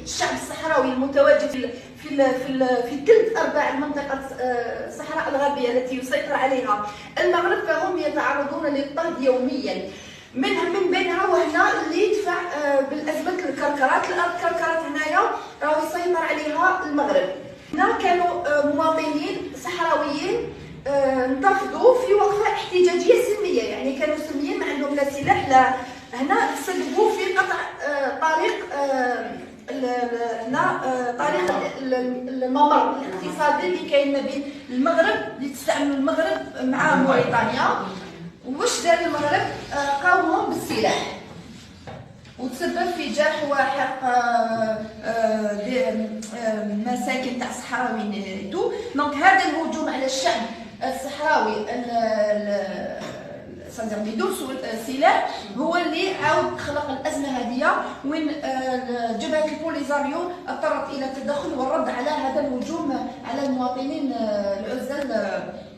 الشعب الصحراوي المتواجد في ثلث ارباع المنطقه الصحراء الغربيه التي يسيطر عليها المغرب، فهم يتعرضون للطرد يوميا. من بينها وهنا اللي يدفع بالازمه الكركرات. الكركرات هنايا راهو يسيطر عليها المغرب. هنا كانوا مواطنين صحراويين انتفضوا في وقفه احتجاجيه سلميه، يعني كانوا سلميين ما عندهم لا سلاح لا. هنا سببوا في قطع طريق طريق الممر الاقتصادي اللي كاين ما بين المغرب اللي تستعمل المغرب مع موريتانيا. واش دار المغرب؟ قاومهم بالسلاح وتسبب في جرح وحرق مساكن تاع الصحراويين. دونك هذا الهجوم على الشعب الصحراوي بدون السلاح هو اللي عاود خلق الازمه هذه، وين جبهه البوليزاريو اضطرت الى التدخل والرد على هذا الهجوم على المواطنين العزل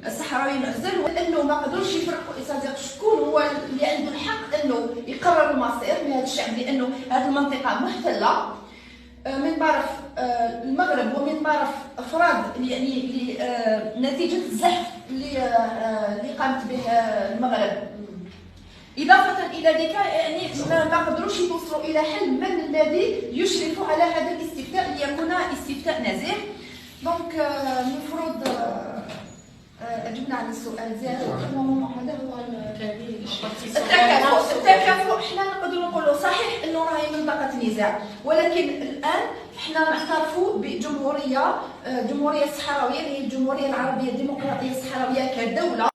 الصحراويين العزل، وانه ما قدروش يفرقوا شكون هو اللي عنده الحق انه يقرر المصير من هذا الشعب، لانه هذه المنطقه محتله من طرف المغرب ومن طرف افراد يعني نتيجه الزحف اللي قامت به المغرب. اضافه الى ذلك يعني ما قدروش يوصلوا الى حل من الذي يشرف على هذا الاستفتاء ليكون استفتاء نزيه. دونك المفروض اجبنا على السؤال زين. هذا هو التكافؤ. حنا نقدروا نقولوا صحيح انه راهي منطقه نزاع، ولكن الان حنا نعترفوا بجمهوريه الصحراويه اللي هي الجمهوريه العربيه الديمقراطيه الصحراويه كدوله.